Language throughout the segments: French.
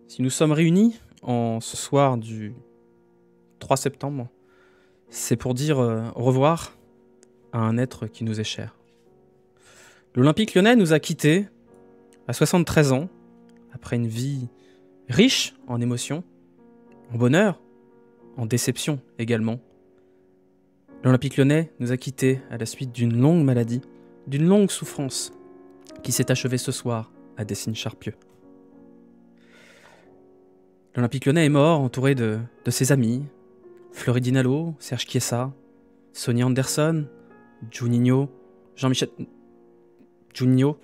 Si nous sommes réunis en ce soir du 3 septembre, c'est pour dire au revoir à un être qui nous est cher. L'Olympique Lyonnais nous a quittés à 73 ans, après une vie riche en émotions, en bonheur, en déception également. L'Olympique Lyonnais nous a quittés à la suite d'une longue maladie, d'une longue souffrance, qui s'est achevée ce soir à Dessines-Charpieu. L'Olympique Lyonnais est mort entouré de ses amis, Fleury Dinalo, Serge Chiesa, Sonny Anderson, Juninho, Jean-Michel... Juninho.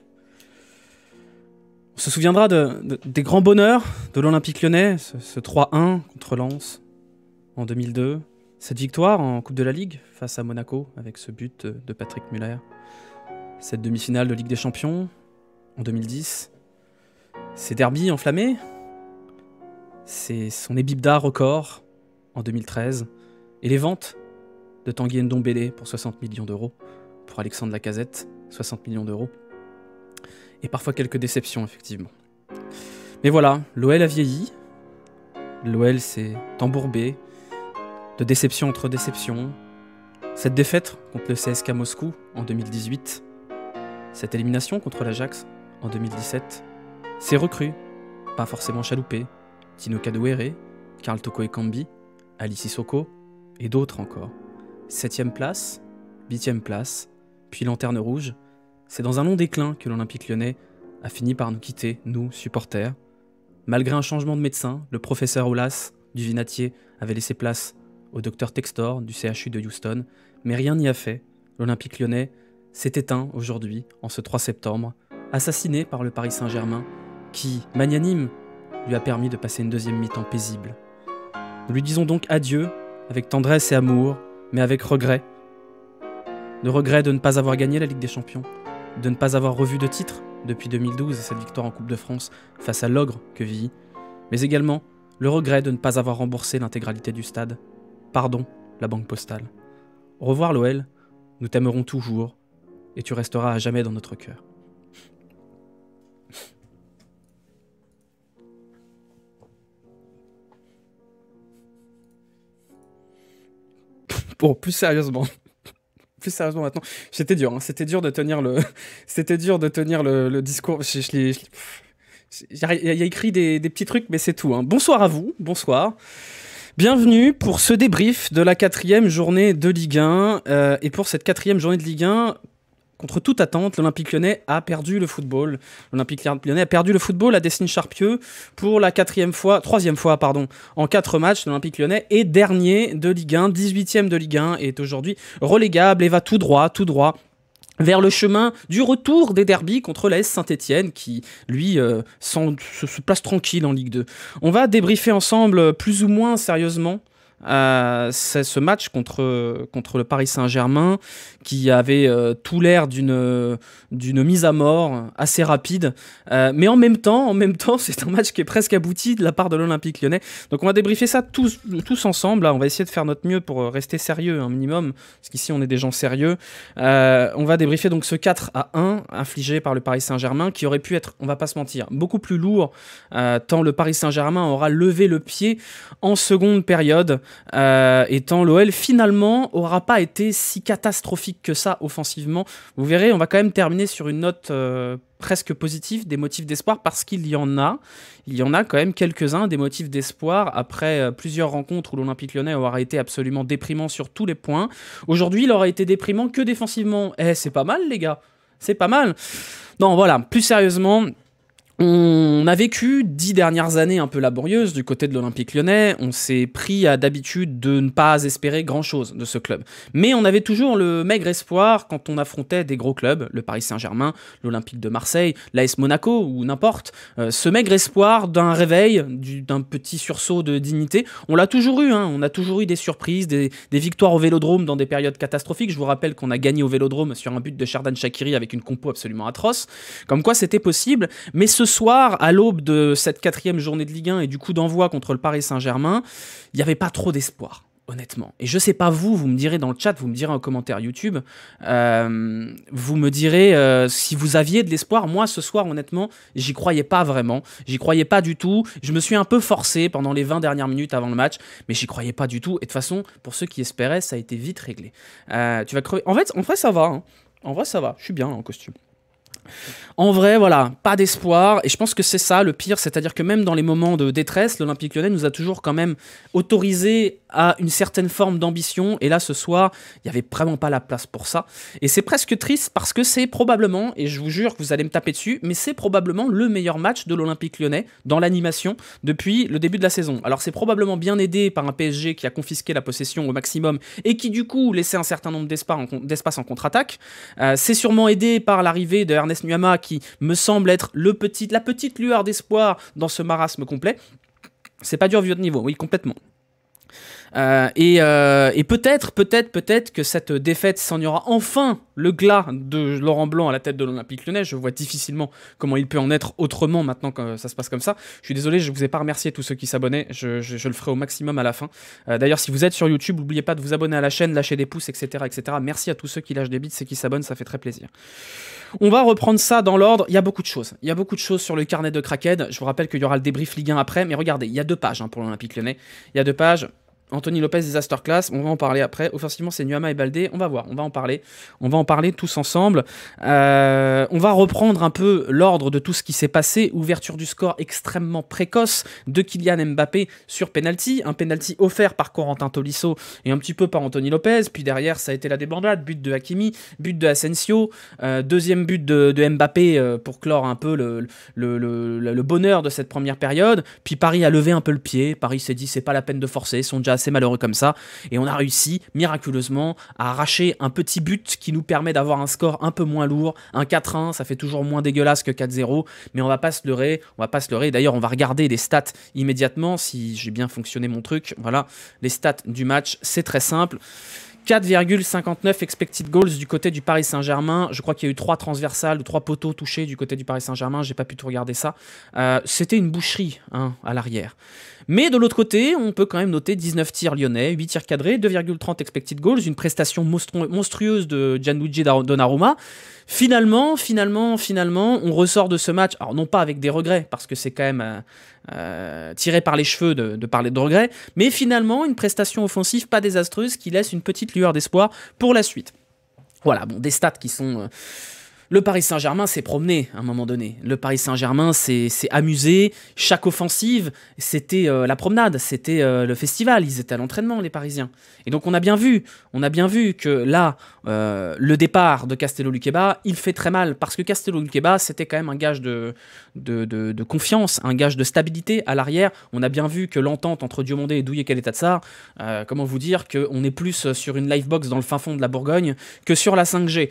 On se souviendra des grands bonheurs de l'Olympique Lyonnais, ce 3-1 contre Lens en 2002, cette victoire en Coupe de la Ligue face à Monaco avec ce but de Patrick Muller, cette demi-finale de Ligue des Champions en 2010, ces derbys enflammés, c'est son EBITDA record en 2013 et les ventes de Tanguy Ndombele pour 60 millions d'euros, pour Alexandre Lacazette, 60 millions d'euros. Et parfois quelques déceptions, effectivement. Mais voilà, l'OL a vieilli. L'OL s'est embourbé de déception entre déception. Cette défaite contre le CSKA Moscou en 2018, cette élimination contre l'Ajax en 2017, ces recrues, pas forcément chaloupées, Tino Kadewere, Karl Toko Ekambi, Ali Sissoko et d'autres encore. 7e place, 8e place, puis lanterne rouge. C'est dans un long déclin que l'Olympique Lyonnais a fini par nous quitter, nous, supporters. Malgré un changement de médecin, le professeur Aulas du Vinatier avait laissé place au docteur Textor du CHU de Houston, mais rien n'y a fait. L'Olympique Lyonnais s'est éteint aujourd'hui, en ce 3 septembre, assassiné par le Paris Saint-Germain, qui, magnanime, lui a permis de passer une deuxième mi-temps paisible. Nous lui disons donc adieu, avec tendresse et amour, mais avec regret. Le regret de ne pas avoir gagné la Ligue des Champions, de ne pas avoir revu de titre depuis 2012 et cette victoire en Coupe de France face à l'ogre Quevilly, mais également le regret de ne pas avoir remboursé l'intégralité du stade. Pardon, la Banque Postale. Au revoir l'OL, nous t'aimerons toujours et tu resteras à jamais dans notre cœur. Bon, plus sérieusement maintenant, c'était dur, hein. C'était dur de tenir le discours. Il y a écrit des petits trucs, mais c'est tout, hein. Bonsoir à vous, bonsoir. Bienvenue pour ce débrief de la 4e journée de Ligue 1. Et pour cette 4e journée de Ligue 1, contre toute attente, l'Olympique Lyonnais a perdu le football. L'Olympique Lyonnais a perdu le football à Dessines-Charpieu pour la 3e fois, en 4 matchs. L'Olympique Lyonnais est dernier de Ligue 1, 18e de Ligue 1, et est aujourd'hui relégable et va tout droit vers le chemin du retour des derbys contre l'AS Saint-Etienne qui, lui, se place tranquille en Ligue 2. On va débriefer ensemble plus ou moins sérieusement c'est ce match contre le Paris Saint-Germain qui avait tout l'air d'une mise à mort assez rapide, mais en même temps c'est un match qui est presque abouti de la part de l'Olympique Lyonnais. Donc on va débriefer ça tous ensemble. Là, on va essayer de faire notre mieux pour rester sérieux un minimum, parce qu'ici on est des gens sérieux. On va débriefer donc ce 4-1 infligé par le Paris Saint-Germain qui aurait pu être, on va pas se mentir, beaucoup plus lourd tant le Paris Saint-Germain aura levé le pied en seconde période. Étant l'OL finalement aura pas été si catastrophique que ça offensivement. Vous verrez, on va quand même terminer sur une note presque positive, des motifs d'espoir, parce qu'il y en a quand même quelques-uns, des motifs d'espoir après plusieurs rencontres où l'Olympique Lyonnais aura été absolument déprimant sur tous les points. Aujourd'hui, il aura été déprimant que défensivement. C'est pas mal les gars, c'est pas mal. Non, voilà, plus sérieusement, on a vécu 10 dernières années un peu laborieuses du côté de l'Olympique Lyonnais. On s'est pris à d'habitude de ne pas espérer grand-chose de ce club. Mais on avait toujours le maigre espoir quand on affrontait des gros clubs, le Paris Saint-Germain, l'Olympique de Marseille, l'AS Monaco ou n'importe. Ce maigre espoir d'un réveil, d'un petit sursaut de dignité, on l'a toujours eu, hein. On a toujours eu des surprises, des victoires au Vélodrome dans des périodes catastrophiques. Je vous rappelle qu'on a gagné au Vélodrome sur un but de Sherdan Shaqiri avec une compo absolument atroce. Comme quoi c'était possible, mais ce soir, à l'aube de cette 4e journée de Ligue 1 et du coup d'envoi contre le Paris Saint-Germain, il n'y avait pas trop d'espoir. honnêtement. Et je sais pas vous me direz dans le chat, vous me direz en commentaire YouTube, vous me direz si vous aviez de l'espoir. Moi, ce soir, honnêtement, j'y croyais pas vraiment. J'y croyais pas du tout. Je me suis un peu forcé pendant les 20 dernières minutes avant le match, mais j'y croyais pas du tout. Et de toute façon, pour ceux qui espéraient, ça a été vite réglé. Tu vas crever. En vrai, ça va. Hein. En vrai, ça va. Je suis bien là, en costume. En vrai, voilà, pas d'espoir, et je pense que c'est ça le pire, c'est-à-dire que même dans les moments de détresse, l'Olympique Lyonnais nous a toujours quand même autorisé à une certaine forme d'ambition, et là ce soir, il n'y avait vraiment pas la place pour ça, et c'est presque triste parce que c'est probablement, et je vous jure que vous allez me taper dessus, mais c'est probablement le meilleur match de l'Olympique Lyonnais dans l'animation depuis le début de la saison. Alors c'est probablement bien aidé par un PSG qui a confisqué la possession au maximum, et qui du coup laissait un certain nombre d'espace en contre-attaque, c'est sûrement aidé par l'arrivée de Ernest Nuama qui me semble être la petite lueur d'espoir dans ce marasme complet. C'est pas dur vu votre niveau, oui, complètement. Et peut-être que cette défaite s'en enfin le glas de Laurent Blanc à la tête de l'Olympique Lyonnais. Je vois difficilement comment il peut en être autrement maintenant que ça se passe comme ça. Je suis désolé, je ne vous ai pas remercié tous ceux qui s'abonnaient. Je le ferai au maximum à la fin. D'ailleurs, si vous êtes sur YouTube, n'oubliez pas de vous abonner à la chaîne, lâcher des pouces, etc., etc. Merci à tous ceux qui lâchent des bits et qui s'abonnent, ça fait très plaisir. On va reprendre ça dans l'ordre. Il y a beaucoup de choses. Il y a beaucoup de choses sur le carnet de Crackhead. Je vous rappelle qu'il y aura le débrief Ligue 1 après. Mais regardez, il y a 2 pages pour l'Olympique Lyonnais. Il y a 2 pages. Anthony Lopez, disaster class, on va en parler après. Offensivement, c'est Nuama et Baldé. On va voir, on va en parler. On va en parler tous ensemble. On va reprendre un peu l'ordre de tout ce qui s'est passé. Ouverture du score extrêmement précoce de Kylian Mbappé sur penalty. Un penalty offert par Corentin Tolisso et un petit peu par Anthony Lopez. Puis derrière, ça a été la débandade. But de Hakimi, but de Asensio. Deuxième but de Mbappé pour clore un peu le bonheur de cette première période. Puis Paris a levé un peu le pied. Paris s'est dit, c'est pas la peine de forcer. Ils sont déjà assez malheureux comme ça, et on a réussi miraculeusement à arracher un petit but qui nous permet d'avoir un score un peu moins lourd. Un 4-1, ça fait toujours moins dégueulasse que 4-0, mais on va pas se leurrer, D'ailleurs, on va regarder les stats immédiatement, si j'ai bien fonctionné mon truc. Voilà, les stats du match, c'est très simple. 4,59 expected goals du côté du Paris Saint-Germain. Je crois qu'il y a eu 3 transversales ou 3 poteaux touchés du côté du Paris Saint-Germain. J'ai pas pu tout regarder ça. C'était une boucherie à l'arrière. Mais de l'autre côté, on peut quand même noter 19 tirs lyonnais, 8 tirs cadrés, 2,30 expected goals, une prestation monstrueuse de Gianluigi Donnarumma. Finalement, on ressort de ce match, alors non pas avec des regrets, parce que c'est quand même tiré par les cheveux de parler de regrets, mais finalement une prestation offensive pas désastreuse qui laisse une petite lueur d'espoir pour la suite. Voilà, bon, des stats qui sont... Le Paris Saint-Germain s'est promené à un moment donné. Le Paris Saint-Germain s'est amusé. Chaque offensive, c'était la promenade, c'était le festival. Ils étaient à l'entraînement, les Parisiens. Et donc on a bien vu que là, le départ de Castello Luqueba, il fait très mal. Parce que Castello Luqueba, c'était quand même un gage de confiance, un gage de stabilité à l'arrière. On a bien vu que l'entente entre Diomandé et Douye Keletatsar, comment vous dire, qu'on est plus sur une livebox dans le fin fond de la Bourgogne que sur la 5G.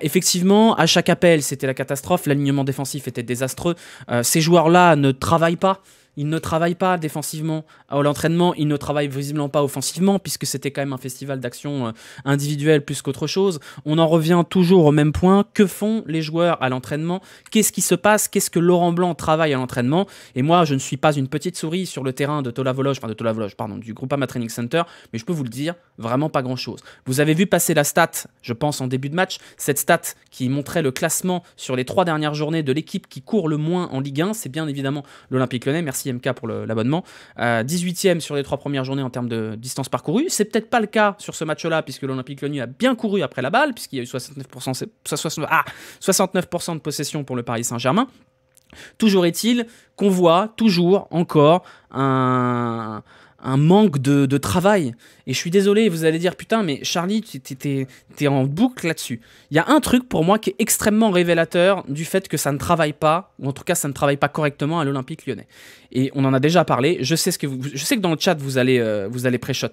Effectivement, à chaque appel, c'était la catastrophe. L'alignement défensif était désastreux. Ces joueurs-là ne travaillent pas. Ils ne travaillent pas défensivement à l'entraînement, ils ne travaillent visiblement pas offensivement, puisque c'était quand même un festival d'action individuelle plus qu'autre chose. On en revient toujours au même point. Que font les joueurs à l'entraînement? Qu'est-ce qui se passe? Qu'est-ce que Laurent Blanc travaille à l'entraînement? Et moi, je ne suis pas une petite souris sur le terrain du Groupama Training Center, mais je peux vous le dire, vraiment pas grand-chose. Vous avez vu passer la stat, je pense, en début de match, cette stat qui montrait le classement sur les 3 dernières journées de l'équipe qui court le moins en Ligue 1, c'est bien évidemment l'Olympique Lyonnais. Merci MK pour l'abonnement. 18e sur les 3 premières journées en termes de distance parcourue. C'est peut-être pas le cas sur ce match-là, puisque l'Olympique Lyonnais a bien couru après la balle, puisqu'il y a eu 69% de possession pour le Paris Saint-Germain. Toujours est-il qu'on voit toujours encore un manque de travail. Et je suis désolé, vous allez dire, putain, mais Charlie, t'es en boucle là-dessus. Il y a un truc pour moi qui est extrêmement révélateur du fait que ça ne travaille pas, ou en tout cas ça ne travaille pas correctement à l'Olympique Lyonnais. Et on en a déjà parlé, je sais que dans le chat vous allez pré-shot.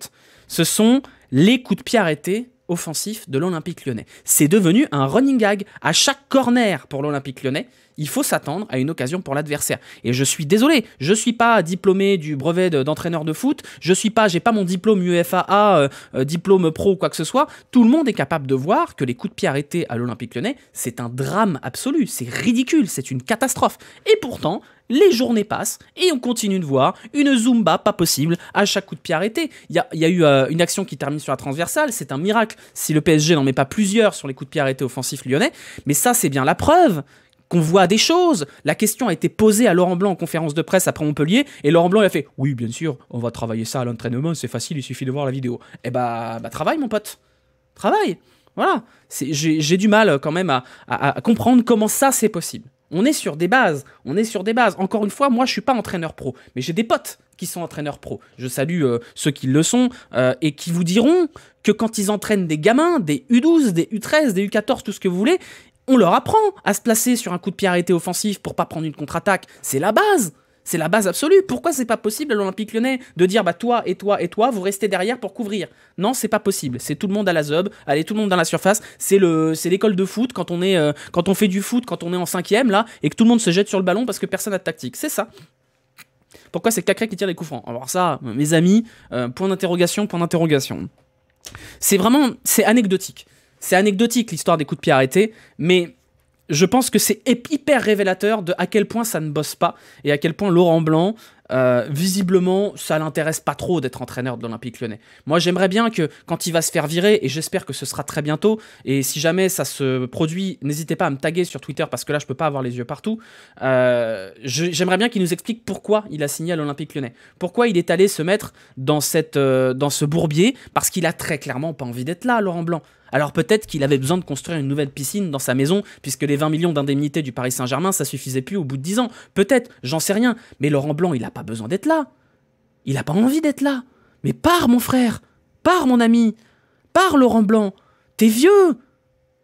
Ce sont les coups de pied arrêtés offensifs de l'Olympique Lyonnais. C'est devenu un running gag. À chaque corner pour l'Olympique Lyonnais, il faut s'attendre à une occasion pour l'adversaire. Et je suis désolé, je ne suis pas diplômé du brevet d'entraîneur de foot, j'ai pas mon diplôme UFAA, diplôme pro ou quoi que ce soit. Tout le monde est capable de voir que les coups de pied arrêtés à l'Olympique Lyonnais, c'est un drame absolu, c'est ridicule, c'est une catastrophe. Et pourtant, les journées passent et on continue de voir une Zumba pas possible à chaque coup de pied arrêté. Il y a eu une action qui termine sur la transversale, c'est un miracle si le PSG n'en met pas plusieurs sur les coups de pied arrêtés offensifs lyonnais, mais ça c'est bien la preuve qu'on voit des choses. La question a été posée à Laurent Blanc en conférence de presse après Montpellier, et Laurent Blanc il a fait « Oui, bien sûr, on va travailler ça à l'entraînement, c'est facile, il suffit de voir la vidéo. » Eh bah travaille mon pote, travaille. Voilà, j'ai du mal quand même à comprendre comment ça c'est possible. On est sur des bases, Encore une fois, moi je suis pas entraîneur pro, mais j'ai des potes qui sont entraîneurs pro. Je salue ceux qui le sont et qui vous diront que quand ils entraînent des gamins, des U12, des U13, des U14, tout ce que vous voulez, on leur apprend à se placer sur un coup de pied arrêté offensif pour pas prendre une contre-attaque. C'est la base. C'est la base absolue. Pourquoi c'est pas possible à l'Olympique Lyonnais de dire bah toi et toi et toi vous restez derrière pour couvrir? Non, c'est pas possible. C'est tout le monde à la zob, allez tout le monde dans la surface. C'est l'école de foot quand on fait du foot quand on est en 5e là et que tout le monde se jette sur le ballon parce que personne n'a de tactique. C'est ça. Pourquoi c'est Cacré qui tire les coups francs? Alors ça, mes amis, point d'interrogation, point d'interrogation. C'est anecdotique. C'est anecdotique l'histoire des coups de pied arrêtés, mais je pense que c'est hyper révélateur de à quel point ça ne bosse pas et à quel point Laurent Blanc, visiblement, ça l'intéresse pas trop d'être entraîneur de l'Olympique Lyonnais. Moi, j'aimerais bien que quand il va se faire virer, et j'espère que ce sera très bientôt, et si jamais ça se produit, n'hésitez pas à me taguer sur Twitter parce que là, je peux pas avoir les yeux partout. J'aimerais bien qu'il nous explique pourquoi il a signé à l'Olympique Lyonnais. Pourquoi il est allé se mettre dans ce bourbier, parce qu'il a très clairement pas envie d'être là, Laurent Blanc. Alors peut-être qu'il avait besoin de construire une nouvelle piscine dans sa maison, puisque les 20 millions d'indemnités du Paris Saint-Germain, ça suffisait plus au bout de 10 ans. Peut-être, j'en sais rien. Mais Laurent Blanc, il a pas besoin d'être là. Il a pas envie d'être là. Mais pars, mon frère. Pars, mon ami. Pars, Laurent Blanc. T'es vieux.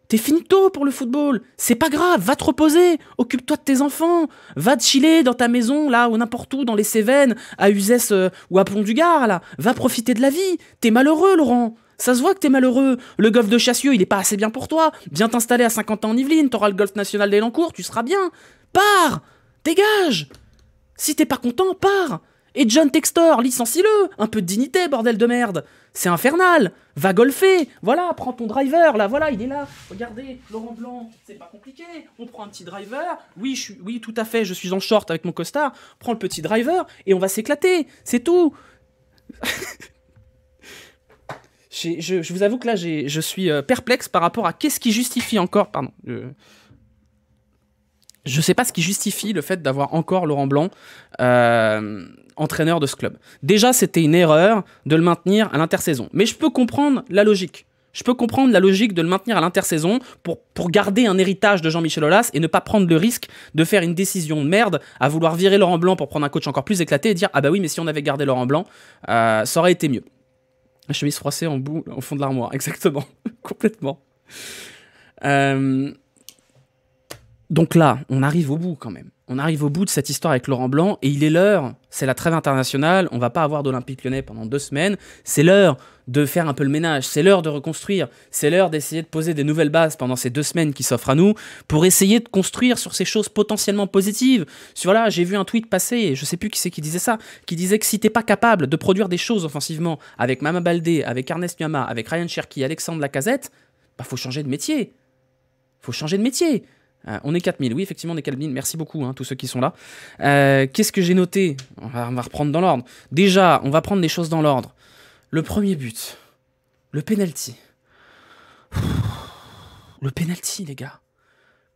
T'es finito pour le football. C'est pas grave, va te reposer. Occupe-toi de tes enfants. Va te chiller dans ta maison, là, ou n'importe où, dans les Cévennes, à Uzès ou à Pont-du-Gard, là. Va profiter de la vie. T'es malheureux, Laurent. Ça se voit que t'es malheureux. Le golf de Chassieux, il est pas assez bien pour toi. Viens t'installer à 50 ans en Yvelines, t'auras le golf national d'Elancourt, tu seras bien. Pars. Dégage. Si t'es pas content, pars. Et John Textor, licencie-le. Un peu de dignité, bordel de merde. C'est infernal. Va golfer. Voilà, prends ton driver, là, voilà, il est là. Regardez, Laurent Blanc, c'est pas compliqué. On prend un petit driver. Oui, tout à fait, je suis en short avec mon costard. Prends le petit driver et on va s'éclater. C'est tout. Je vous avoue que là, je suis perplexe par rapport à qu'est-ce qui justifie encore... Pardon. Je sais pas ce qui justifie le fait d'avoir encore Laurent Blanc entraîneur de ce club. Déjà, c'était une erreur de le maintenir à l'intersaison. Mais je peux comprendre la logique. Je peux comprendre la logique de le maintenir à l'intersaison pour garder un héritage de Jean-Michel Aulas et ne pas prendre le risque de faire une décision de merde à vouloir virer Laurent Blanc pour prendre un coach encore plus éclaté et dire « Ah bah oui, mais si on avait gardé Laurent Blanc, ça aurait été mieux. » La chemise froissée en bout au fond de l'armoire, exactement, complètement. Donc là, on arrive au bout quand même. On arrive au bout de cette histoire avec Laurent Blanc et il est l'heure, c'est la trêve internationale, on va pas avoir d'Olympique Lyonnais pendant 2 semaines, c'est l'heure de faire un peu le ménage, c'est l'heure de reconstruire, c'est l'heure d'essayer de poser des nouvelles bases pendant ces 2 semaines qui s'offrent à nous pour essayer de construire sur ces choses potentiellement positives. Voilà, j'ai vu un tweet passer, je sais plus qui c'est qui disait ça, qui disait que si t'es pas capable de produire des choses offensivement avec Mama Baldé, avec Ernest Nuama, avec Ryan Cherki, Alexandre Lacazette, bah faut changer de métier. Faut changer de métier. On est 4000, oui effectivement on est 4000, merci beaucoup tous ceux qui sont là. Qu'est-ce que j'ai noté? On va reprendre dans l'ordre. Déjà, on va prendre des choses dans l'ordre. Le premier but, le penalty. Le penalty les gars.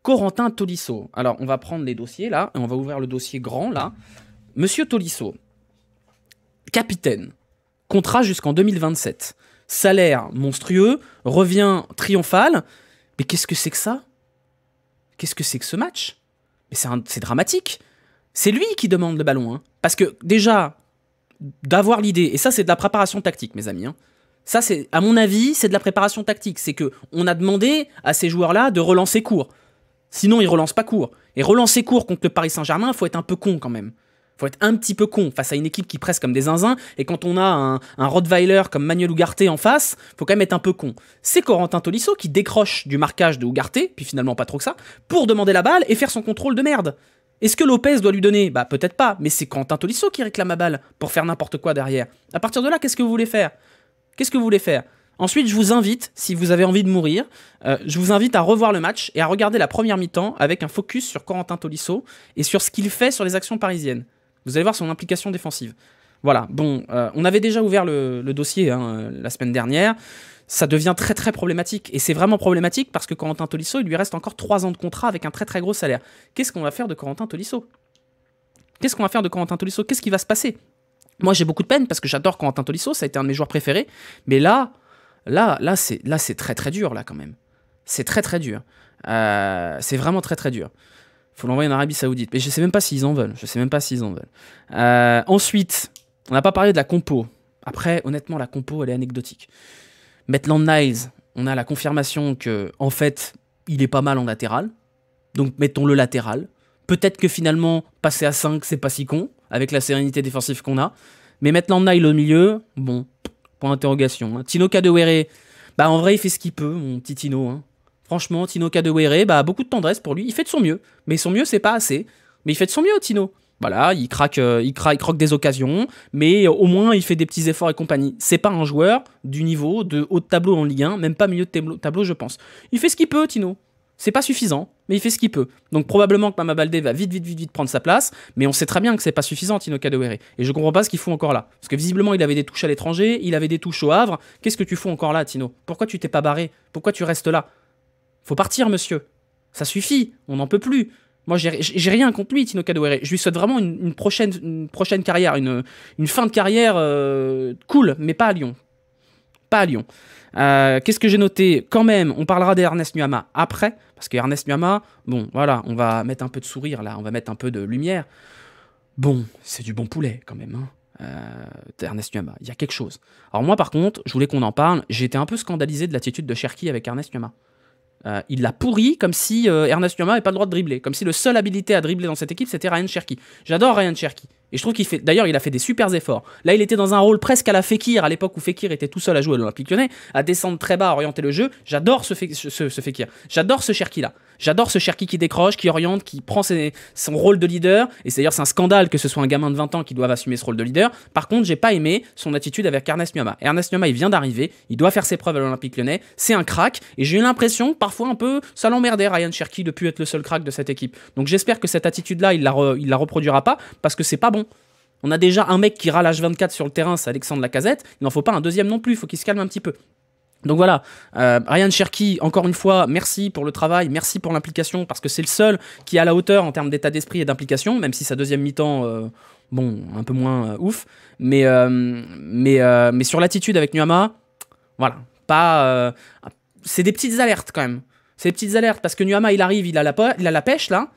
Corentin Tolisso. Alors on va prendre les dossiers là, et on va ouvrir le dossier grand là. Monsieur Tolisso, capitaine, contrat jusqu'en 2027, salaire monstrueux, revient triomphal, mais qu'est-ce que c'est que ça? Qu'est-ce que c'est que ce match? Mais c'est dramatique. C'est lui qui demande le ballon. Parce que déjà, d'avoir l'idée, et ça c'est de la préparation tactique mes amis. Ça c'est, à mon avis, c'est de la préparation tactique. C'est qu'on a demandé à ces joueurs-là de relancer court. Sinon ils relancent pas court. Et relancer court contre le Paris Saint-Germain, il faut être un peu con quand même. Faut être un petit peu con face à une équipe qui presse comme des zinzins, et quand on a un Rottweiler comme Manuel Ugarte en face, faut quand même être un peu con. C'est Corentin Tolisso qui décroche du marquage de Ugarte, puis finalement pas trop que ça, pour demander la balle et faire son contrôle de merde. Est-ce que Lopez doit lui donner? Bah peut-être pas, mais c'est Corentin Tolisso qui réclame la balle pour faire n'importe quoi derrière. À partir de là, qu'est-ce que vous voulez faire? Qu'est-ce que vous voulez faire? Ensuite, je vous invite, si vous avez envie de mourir, je vous invite à revoir le match et à regarder la première mi-temps avec un focus sur Corentin Tolisso et sur ce qu'il fait sur les actions parisiennes. Vous allez voir son implication défensive. Voilà, bon, on avait déjà ouvert le dossier la semaine dernière. Ça devient très très problématique. Et c'est vraiment problématique parce que Corentin Tolisso, il lui reste encore 3 ans de contrat avec un très très gros salaire. Qu'est-ce qu'on va faire de Corentin Tolisso? Qu'est-ce qu'on va faire de Corentin Tolisso? Qu'est-ce qui va se passer? Moi, j'ai beaucoup de peine parce que j'adore Corentin Tolisso, ça a été un de mes joueurs préférés. Mais là c'est très très dur, là, quand même. C'est très très dur. C'est vraiment très très dur. Faut l'envoyer en Arabie Saoudite. Mais je sais même pas s'ils en veulent. Ensuite, on n'a pas parlé de la compo. Après, honnêtement, la compo, elle est anecdotique. Maitland-Niles, on a la confirmation que, en fait, il est pas mal en latéral. Donc, mettons-le latéral. Peut-être que finalement, passer à 5, c'est pas si con, avec la sérénité défensive qu'on a. Mais Maitland-Niles au milieu, bon, point d'interrogation. Hein. Tino Kadewere, bah en vrai, il fait ce qu'il peut, mon petit Tino. Hein. Franchement, Tino Kadewere, bah beaucoup de tendresse pour lui. Il fait de son mieux. Mais son mieux, c'est pas assez. Mais il fait de son mieux, Tino. Voilà, il croque des occasions, mais au moins il fait des petits efforts et compagnie. C'est pas un joueur du niveau de haut de tableau en Ligue 1, même pas milieu de tableau, je pense. Il fait ce qu'il peut, Tino. C'est pas suffisant, mais il fait ce qu'il peut. Donc probablement que Mama Baldé va vite prendre sa place, mais on sait très bien que c'est pas suffisant, Tino Kadewere. Et je comprends pas ce qu'il fout encore là. Parce que visiblement, il avait des touches à l'étranger, il avait des touches au Havre. Qu'est-ce que tu fous encore là, Tino? Pourquoi tu t'es pas barré? Pourquoi tu restes là? Faut partir, monsieur. Ça suffit, on n'en peut plus. Moi, j'ai rien contre lui, Tino Kadewere. Je lui souhaite vraiment une prochaine carrière, une fin de carrière cool, mais pas à Lyon. Pas à Lyon. Qu'est-ce que j'ai noté? Quand même, on parlera d'Ernest Nuama après, parce qu'Ernest Nuama, bon, voilà, on va mettre un peu de sourire là, on va mettre un peu de lumière. Bon, c'est du bon poulet quand même, hein. Ernest Nuama, il y a quelque chose. Alors moi, par contre, je voulais qu'on en parle. J'ai été un peu scandalisé de l'attitude de Cherki avec Ernest Nuama. Il l'a pourri comme si Ernest Nuama n'avait pas le droit de dribbler. Comme si le seul habilité à dribbler dans cette équipe, c'était Ryan Cherki. J'adore Ryan Cherki. Et je trouve qu'il fait... D'ailleurs, il a fait des super efforts. Là, il était dans un rôle presque à la Fekir, à l'époque où Fekir était tout seul à jouer à l'Olympique Lyonnais, à descendre très bas, à orienter le jeu. J'adore ce Fekir. J'adore ce Cherki-là. J'adore ce Cherki qui décroche, qui oriente, qui prend son rôle de leader. Et d'ailleurs, c'est un scandale que ce soit un gamin de 20 ans qui doive assumer ce rôle de leader. Par contre, j'ai pas aimé son attitude avec Ernest Nuama. Ernest Nuama, il vient d'arriver, il doit faire ses preuves à l'Olympique Lyonnais. C'est un crack. Et j'ai eu l'impression, parfois un peu, ça l'emmerdait Ryan Cherki de plus être le seul crack de cette équipe. Donc j'espère que cette attitude-là, il la reproduira pas, parce que c'est pas bon. On a déjà un mec qui râle H24 sur le terrain, c'est Alexandre Lacazette. Il n'en faut pas un deuxième non plus, il faut qu'il se calme un petit peu. Donc voilà, Ryan Cherki, encore une fois, merci pour le travail, merci pour l'implication, parce que c'est le seul qui est à la hauteur en termes d'état d'esprit et d'implication, même si sa deuxième mi-temps, bon, un peu moins ouf. Mais sur l'attitude avec Nuama, voilà, pas... c'est des petites alertes quand même. C'est des petites alertes, parce que Nuama, il arrive, il a la pêche, là.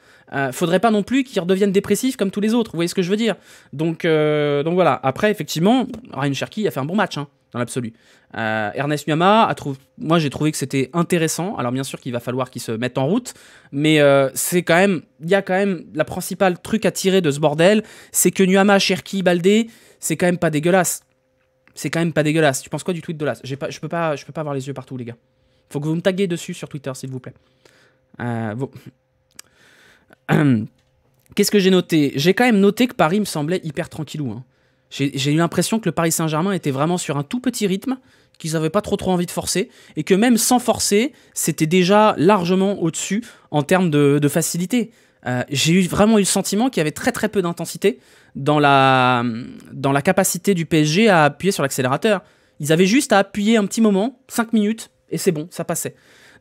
Faudrait pas non plus qu'il redevienne dépressif comme tous les autres, vous voyez ce que je veux dire. Donc voilà, après effectivement Ryan Cherki a fait un bon match, hein, dans l'absolu. Ernest Nuama moi j'ai trouvé que c'était intéressant. Alors bien sûr qu'il va falloir qu'il se mette en route, mais c'est quand même, il y a quand même la principale truc à tirer de ce bordel, c'est que Nuama, Cherki, Baldé, c'est quand même pas dégueulasse. C'est quand même pas dégueulasse. Tu penses quoi du tweet de Las? Je peux pas avoir les yeux partout, les gars. Faut que vous me taguez dessus sur Twitter, s'il vous plaît. Qu'est-ce que j'ai noté? J'ai quand même noté que Paris me semblait hyper tranquillou. Hein. J'ai eu l'impression que le Paris Saint-Germain était vraiment sur un tout petit rythme, qu'ils n'avaient pas trop envie de forcer, et que même sans forcer, c'était déjà largement au-dessus en termes de facilité. J'ai vraiment eu le sentiment qu'il y avait très très peu d'intensité dans la capacité du PSG à appuyer sur l'accélérateur. Ils avaient juste à appuyer un petit moment, 5 minutes, et c'est bon, ça passait.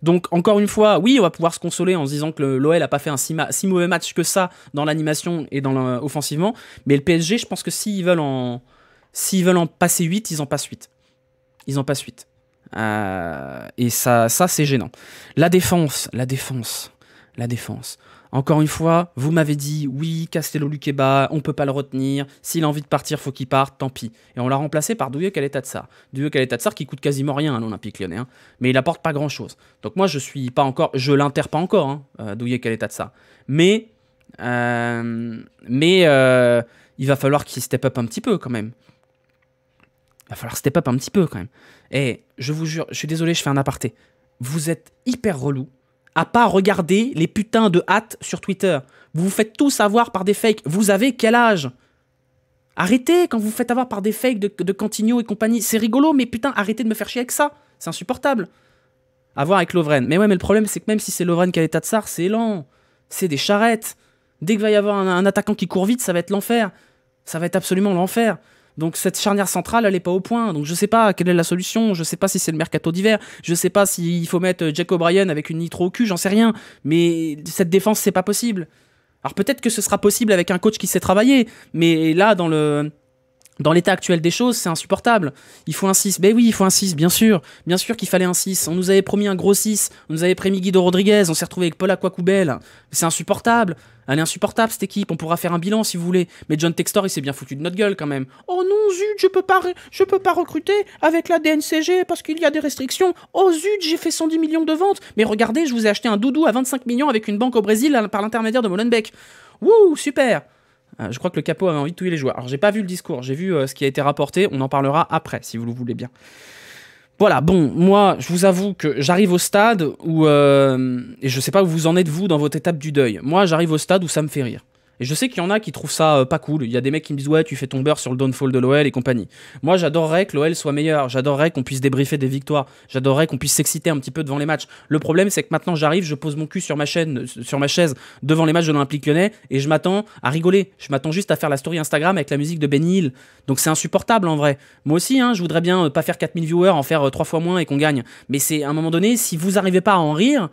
Donc, encore une fois, oui, on va pouvoir se consoler en se disant que l'OL n'a pas fait un si mauvais match que ça dans l'animation et offensivement. Mais le PSG, je pense que s'ils veulent en passer 8, ils en passent 8. Ils en passent 8. Et ça c'est gênant. La défense. Encore une fois, vous m'avez dit, oui, Castello Luqueba, on peut pas le retenir. S'il a envie de partir, faut qu'il parte, tant pis. Et on l'a remplacé par Douye Kaleta-Tsar. Douye Kaleta-Tsar qui coûte quasiment rien à l'Olympique Lyonnais. Hein. Mais il apporte pas grand-chose. Donc moi, je l'inter pas encore, hein, Douye Kaleta-Tsar. Mais il va falloir qu'il step up un petit peu quand même. Et je vous jure, je suis désolé, je fais un aparté. Vous êtes hyper relou. À pas regarder les putains de hâtes sur Twitter. Vous vous faites tous avoir par des fakes. Vous avez quel âge? Arrêtez quand vous vous faites avoir par des fakes de Cantigno et compagnie. C'est rigolo, mais putain, arrêtez de me faire chier avec ça. C'est insupportable. À voir avec Lovren. Mais ouais, mais le problème, c'est que même si c'est Lovren qui a l'état de Sarr, c'est lent. C'est des charrettes. Dès qu'il va y avoir un attaquant qui court vite, ça va être l'enfer. Ça va être absolument l'enfer. Donc cette charnière centrale, elle est pas au point. Donc je sais pas quelle est la solution. Je sais pas si c'est le mercato d'hiver. Je sais pas s'il faut mettre Jack O'Brien avec une nitro au cul, j'en sais rien. Mais cette défense, c'est pas possible. Alors peut-être que ce sera possible avec un coach qui sait travailler. Mais là, dans l'état actuel des choses, c'est insupportable. Il faut un 6. Ben oui, il faut un 6, bien sûr. Bien sûr qu'il fallait un 6. On nous avait promis un gros 6. On nous avait promis Guido Rodriguez. On s'est retrouvé avec Paul Aquacoubel. C'est insupportable. Elle est insupportable, cette équipe. On pourra faire un bilan si vous voulez. Mais John Textor, il s'est bien foutu de notre gueule quand même. Oh non, zut, je peux pas recruter avec la DNCG parce qu'il y a des restrictions. Oh zut, j'ai fait 110 millions de ventes. Mais regardez, je vous ai acheté un doudou à 25 millions avec une banque au Brésil par l'intermédiaire de Molenbeek. Wouh, super. Je crois que le capot avait envie de tuer les joueurs. Alors j'ai pas vu le discours, j'ai vu ce qui a été rapporté, on en parlera après si vous le voulez bien. Voilà, bon, moi je vous avoue que j'arrive au stade où, et je sais pas où vous en êtes vous dans votre étape du deuil, moi j'arrive au stade où ça me fait rire. Et je sais qu'il y en a qui trouvent ça pas cool, il y a des mecs qui me disent ouais tu fais ton beurre sur le downfall de l'OL et compagnie. Moi j'adorerais que l'OL soit meilleur, j'adorerais qu'on puisse débriefer des victoires, j'adorerais qu'on puisse s'exciter un petit peu devant les matchs. Le problème c'est que maintenant j'arrive, je pose mon cul sur ma chaise devant les matchs de l'Olympique Lyonnais et je m'attends à rigoler, je m'attends juste à faire la story Instagram avec la musique de Benny Hill. Donc c'est insupportable en vrai. Moi aussi hein, je voudrais bien pas faire 4000 viewers, en faire 3 fois moins et qu'on gagne. Mais c'est à un moment donné, si vous arrivez pas à en rire,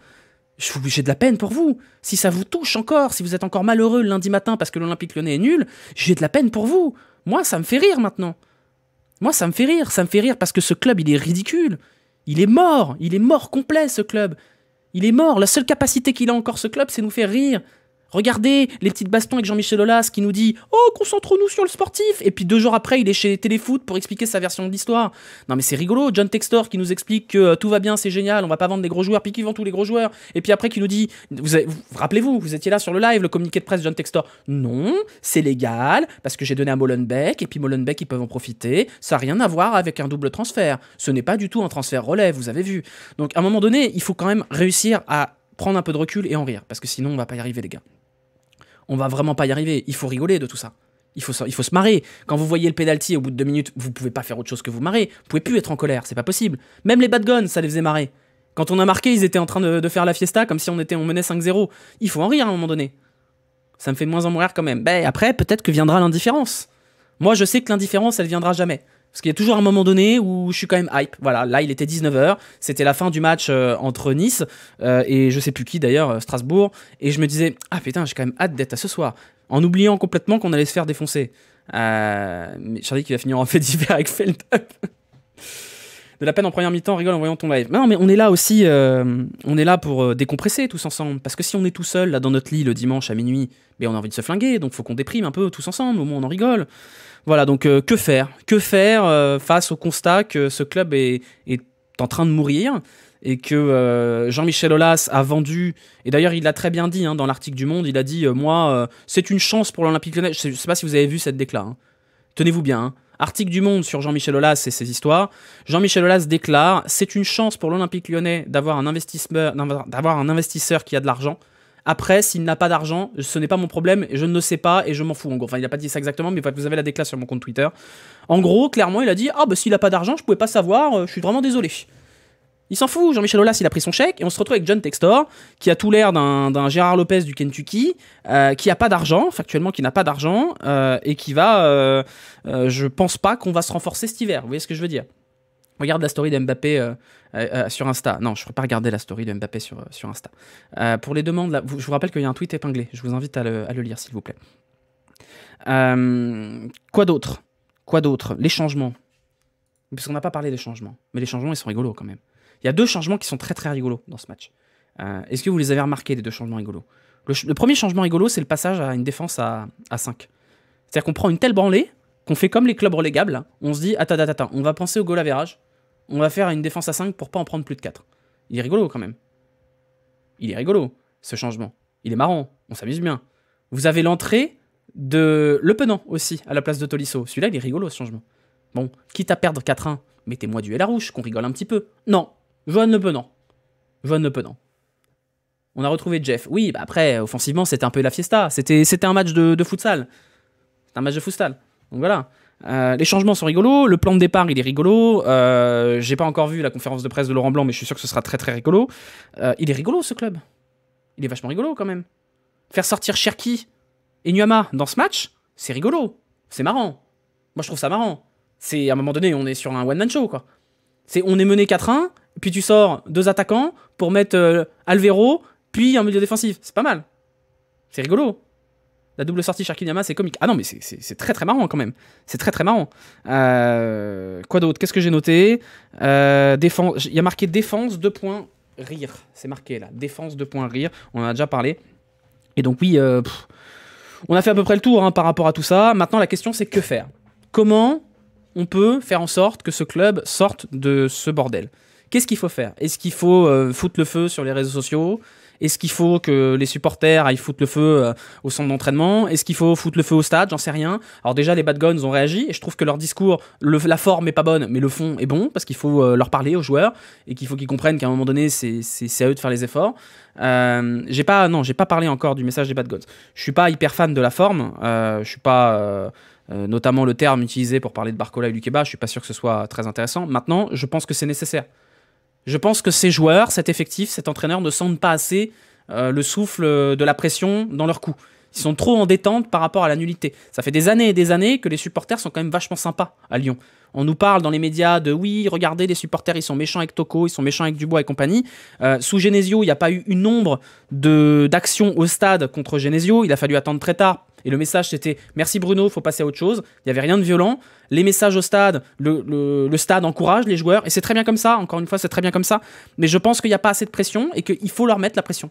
j'ai de la peine pour vous. Si ça vous touche encore, si vous êtes encore malheureux le lundi matin parce que l'Olympique Lyonnais est nul, j'ai de la peine pour vous. Moi, ça me fait rire maintenant. Moi, ça me fait rire parce que ce club, il est ridicule. Il est mort complet ce club. Il est mort, la seule capacité qu'il a encore ce club, c'est nous faire rire. Regardez les petites bastons avec Jean-Michel Aulas qui nous dit « Oh, concentrons-nous sur le sportif !» Et puis 2 jours après, il est chez Téléfoot pour expliquer sa version de l'histoire. Non mais c'est rigolo, John Textor qui nous explique que tout va bien, c'est génial, on va pas vendre des gros joueurs, puis qui vend tous les gros joueurs. Et puis après qui nous dit rappelez-vous, vous étiez là sur le live, le communiqué de presse John Textor. Non, c'est légal, parce que j'ai donné à Molenbeek, et puis Molenbeek, ils peuvent en profiter. Ça n'a rien à voir avec un double transfert. Ce n'est pas du tout un transfert relève, vous avez vu. Donc à un moment donné, il faut quand même réussir à prendre un peu de recul et en rire, parce que sinon on va pas y arriver les gars. On va vraiment pas y arriver, il faut rigoler de tout ça. Il faut se marrer. Quand vous voyez le penalty au bout de 2 minutes, vous pouvez pas faire autre chose que vous marrer. Vous pouvez plus être en colère, c'est pas possible. Même les bad guns, ça les faisait marrer. Quand on a marqué, ils étaient en train de faire la fiesta comme si on menait 5-0. Il faut en rire à un moment donné. Ça me fait de moins en moins rire quand même. Ben après, peut-être que viendra l'indifférence. Moi, je sais que l'indifférence, elle viendra jamais. Parce qu'il y a toujours un moment donné où je suis quand même hype. Voilà, là il était 19h, c'était la fin du match entre Nice et je sais plus qui d'ailleurs, Strasbourg. Et je me disais, ah putain, j'ai quand même hâte d'être à ce soir. En oubliant complètement qu'on allait se faire défoncer. Mais Charlie qui va finir en fait divers avec Feldup. De la peine en première mi-temps, rigole en voyant ton live. Non mais on est là aussi, on est là pour décompresser tous ensemble. Parce que si on est tout seul là dans notre lit le dimanche à minuit, ben, on a envie de se flinguer, donc faut qu'on déprime un peu tous ensemble, au moins on en rigole. Voilà, donc que faire face au constat que ce club est en train de mourir et que Jean-Michel Aulas a vendu, et d'ailleurs il l'a très bien dit hein, dans l'article du Monde, il a dit moi c'est une chance pour l'Olympique Lyonnais, je sais pas si vous avez vu cette décla, hein. Tenez-vous bien, hein. Article du Monde sur Jean-Michel Aulas et ses histoires. Jean-Michel Aulas déclare c'est une chance pour l'Olympique Lyonnais d'avoir un investisseur qui a de l'argent. Après, s'il n'a pas d'argent, ce n'est pas mon problème, je ne le sais pas et je m'en fous en gros. Enfin, il n'a pas dit ça exactement, mais vous avez la déclaration sur mon compte Twitter. En gros, clairement, il a dit ah bah s'il n'a pas d'argent, je pouvais pas savoir, je suis vraiment désolé. Il s'en fout, Jean-Michel Aulas, il a pris son chèque et on se retrouve avec John Textor, qui a tout l'air d'un Gérard Lopez du Kentucky, qui a pas d'argent, factuellement qui n'a pas d'argent, et qui va, je pense pas qu'on va se renforcer cet hiver. Vous voyez ce que je veux dire? Regarde la story de Mbappé sur Insta. Non, je ne ferai pas regarder la story de Mbappé sur Insta. Pour les demandes, là, je vous rappelle qu'il y a un tweet épinglé. Je vous invite à le lire, s'il vous plaît. Quoi d'autre? Les changements. Parce qu'on n'a pas parlé des changements. Mais les changements, ils sont rigolos quand même. Il y a 2 changements qui sont très très rigolos dans ce match. Est-ce que vous les avez remarqués, les 2 changements rigolos? Le premier changement rigolo, c'est le passage à une défense à 5. C'est-à-dire qu'on prend une telle branlée qu'on fait comme les clubs relégables. Là. On se dit, attends, on va penser au goal average. On va faire une défense à 5 pour pas en prendre plus de 4. Il est rigolo quand même. Il est rigolo, ce changement. Il est marrant, on s'amuse bien. Vous avez l'entrée de Le Penant aussi, à la place de Tolisso. Celui-là, il est rigolo, ce changement. Bon, quitte à perdre 4-1, mettez-moi du Larouche, qu'on rigole un petit peu. Non, Johan Le Penant. On a retrouvé Jeff. Oui, bah après, offensivement, c'était un peu la fiesta. C'était un match de futsal. C'était un match de futsal. Donc voilà. Les changements sont rigolos, le plan de départ il est rigolo, j'ai pas encore vu la conférence de presse de Laurent Blanc, mais je suis sûr que ce sera très très rigolo. Il est rigolo ce club, il est vachement rigolo quand même. Faire sortir Cherki et Nuama dans ce match, c'est rigolo, c'est marrant. Moi je trouve ça marrant. C'est à un moment donné, on est sur un one-man show quoi. On est mené 4-1, puis tu sors 2 attaquants pour mettre Alvero, puis un milieu défensif, c'est pas mal. C'est rigolo. La double sortie Cherki-Niama, c'est comique. Ah non, mais c'est très très marrant quand même. C'est très très marrant. Quoi d'autre? Qu'est-ce que j'ai noté? Il y a marqué défense, 2 points, rire. C'est marqué là. Défense, 2 points, rire. On en a déjà parlé. Et donc oui, on a fait à peu près le tour par rapport à tout ça. Maintenant, la question, c'est que faire? Comment on peut faire en sorte que ce club sorte de ce bordel? Qu'est-ce qu'il faut faire? Est-ce qu'il faut foutre le feu sur les réseaux sociaux? Est-ce qu'il faut que les supporters aillent foutre le feu au centre d'entraînement? Est-ce qu'il faut foutre le feu au stade? J'en sais rien. Alors déjà, les Bad Guns ont réagi et je trouve que leur discours, la forme est pas bonne, mais le fond est bon parce qu'il faut leur parler aux joueurs et qu'il faut qu'ils comprennent qu'à un moment donné, c'est à eux de faire les efforts. J'ai pas parlé encore du message des Bad Guns. Je suis pas hyper fan de la forme. Je suis pas... notamment le terme utilisé pour parler de Barcola et Lukeba, je suis pas sûr que ce soit très intéressant. Maintenant, je pense que c'est nécessaire. Je pense que ces joueurs, cet effectif, cet entraîneur ne sentent pas assez le souffle de la pression dans leur cou. Ils sont trop en détente par rapport à la nullité. Ça fait des années et des années que les supporters sont quand même vachement sympas à Lyon. On nous parle dans les médias de oui, regardez, les supporters, ils sont méchants avec Toko, ils sont méchants avec Dubois et compagnie. Sous Genesio, il n'y a pas eu une ombre d'actions au stade contre Genesio. Il a fallu attendre très tard. Et le message, c'était merci Bruno, faut passer à autre chose. Il n'y avait rien de violent. Les messages au stade, le stade encourage les joueurs. Et c'est très bien comme ça, encore une fois, c'est très bien comme ça. Mais je pense qu'il n'y a pas assez de pression et qu'il faut leur mettre la pression.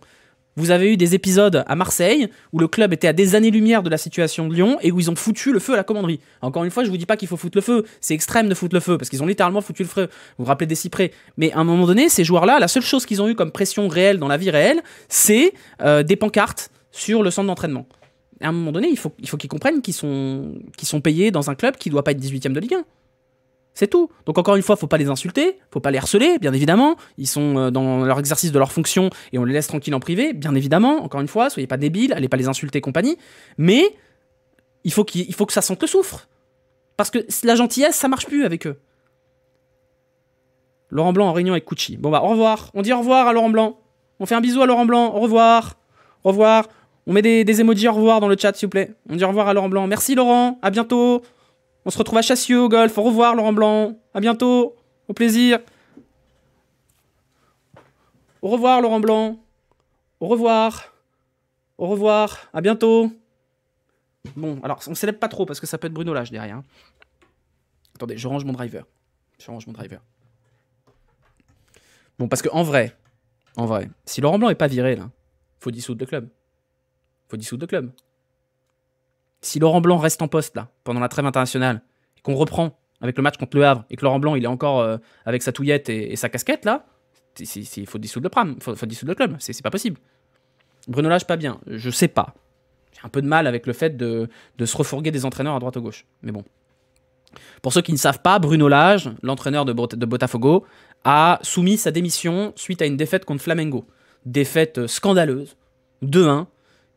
Vous avez eu des épisodes à Marseille où le club était à des années-lumière de la situation de Lyon et où ils ont foutu le feu à la commanderie. Encore une fois, je vous dis pas qu'il faut foutre le feu, c'est extrême de foutre le feu parce qu'ils ont littéralement foutu le feu. Vous vous rappelez des Cyprès. Mais à un moment donné, ces joueurs-là, la seule chose qu'ils ont eu comme pression réelle dans la vie réelle, c'est des pancartes sur le centre d'entraînement. À un moment donné, il faut qu'ils comprennent qu'ils sont payés dans un club qui ne doit pas être 18ème de Ligue 1. C'est tout. Donc encore une fois, faut pas les insulter, faut pas les harceler, bien évidemment. Ils sont dans leur exercice de leur fonction et on les laisse tranquilles en privé, bien évidemment. Encore une fois, soyez pas débiles, allez pas les insulter et compagnie. Mais il faut que ça sente le soufre. Parce que la gentillesse, ça marche plus avec eux. Laurent Blanc en réunion avec Cucci. Bon bah au revoir. On dit au revoir à Laurent Blanc. On fait un bisou à Laurent Blanc. Au revoir. Au revoir. On met des emojis au revoir dans le chat, s'il vous plaît. On dit au revoir à Laurent Blanc. Merci Laurent, à bientôt. On se retrouve à Chassieux au golf. Au revoir Laurent Blanc. À bientôt. Au plaisir. Au revoir Laurent Blanc. Au revoir. Au revoir. À bientôt. Bon, alors on célèbre pas trop parce que ça peut être Bruno Lage derrière. Hein. Attendez, je range mon driver. Bon, parce que en vrai, si Laurent Blanc est pas viré là, faut dissoudre le club. Si Laurent Blanc reste en poste là, pendant la trêve internationale, et qu'on reprend avec le match contre le Havre, et que Laurent Blanc il est encore avec sa touillette et sa casquette là, il faut dissoudre le pram, faut dissoudre le club, c'est pas possible. Bruno Lage pas bien, je sais pas. J'ai un peu de mal avec le fait de se refourguer des entraîneurs à droite ou gauche, mais bon. Pour ceux qui ne savent pas, Bruno Lage, l'entraîneur de Botafogo, a soumis sa démission suite à une défaite contre Flamengo. Défaite scandaleuse, 2-1,